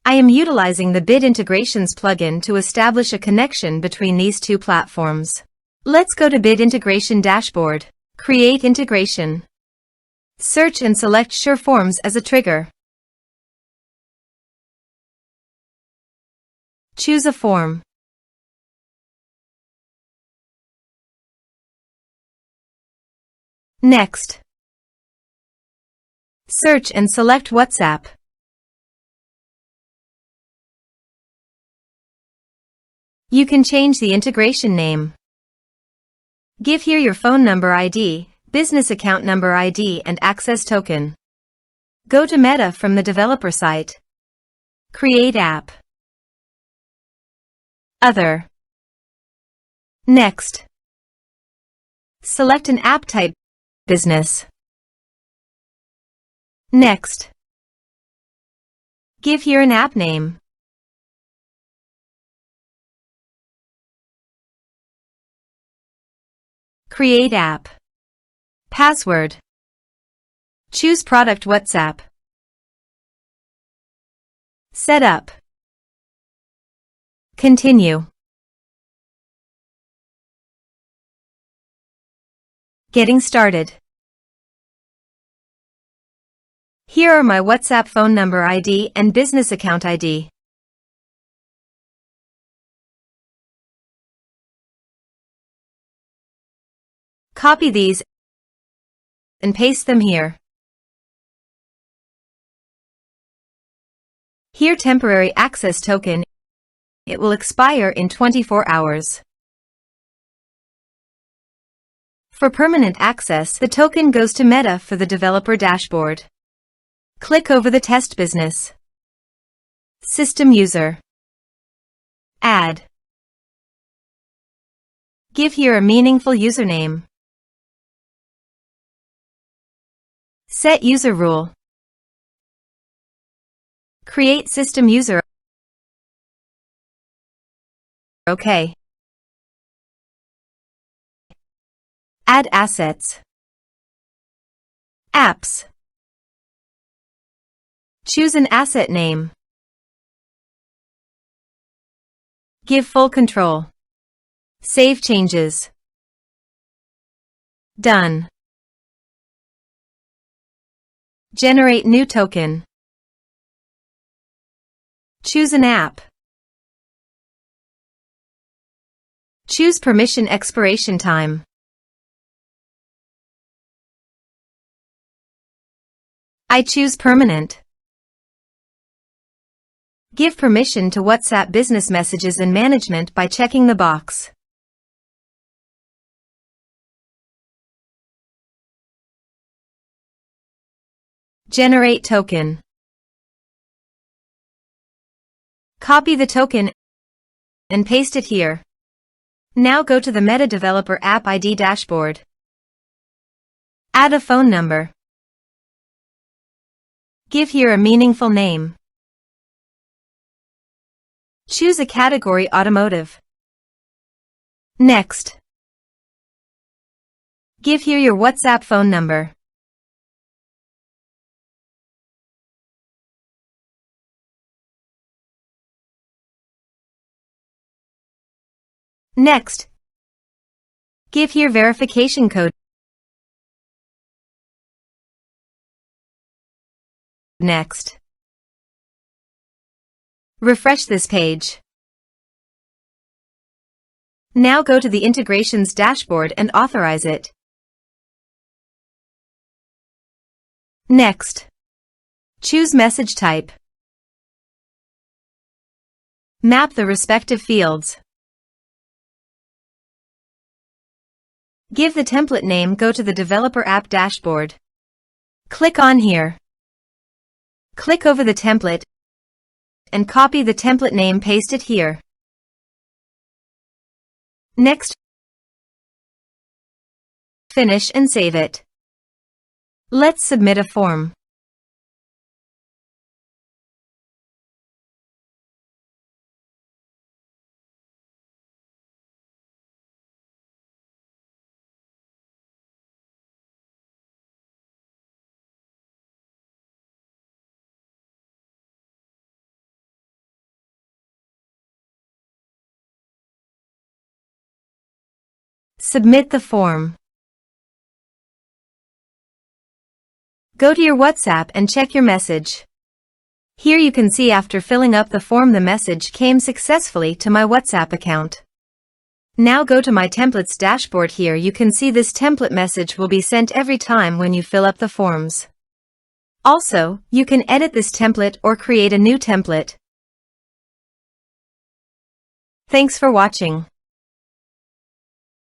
I am utilizing the Bid Integrations plugin to establish a connection between these two platforms. Let's go to Bid Integration Dashboard. Create integration. Search and select SureForms as a trigger. Choose a form. Next. Search and select WhatsApp. You can change the integration name. Give here your phone number ID, business account number ID and access token. Go to Meta from the developer site. Create app. Other. Next. Select an app type, business. Next. Give here an app name. Create app. Password. Choose product WhatsApp. Setup. Continue. Getting started. Here are my WhatsApp phone number ID and business account ID. Copy these and paste them here. Here temporary access token. It will expire in 24 hours. For permanent access, the token goes to Meta for the developer dashboard. Click over the test business. System user. Add. Give here a meaningful username. Set user rule. Create system user. OK. Add assets. Apps. Choose an asset name. Give full control. Save changes. Done. Generate new token. Choose an app. Choose permission expiration time. I choose permanent. Give permission to WhatsApp business messages and management by checking the box. Generate token. Copy the token and paste it here. Now go to the Meta Developer App ID dashboard. Add a phone number. Give here a meaningful name. Choose a category automotive. Next. Give here your WhatsApp phone number. Next. Give here verification code. Next. Refresh this page. Now go to the integrations dashboard and authorize it. Next. Choose message type. Map the respective fields. Give the template name. Go to the Developer App dashboard. Click on here. Click over the template and copy the template name. Paste it here. Next. Finish and save it. Let's submit a form. Submit the form. Go to your WhatsApp and check your message. Here you can see after filling up the form the message came successfully to my WhatsApp account. Now go to my templates dashboard. Here you can see this template message will be sent every time when you fill up the forms. Also, you can edit this template or create a new template. Thanks for watching.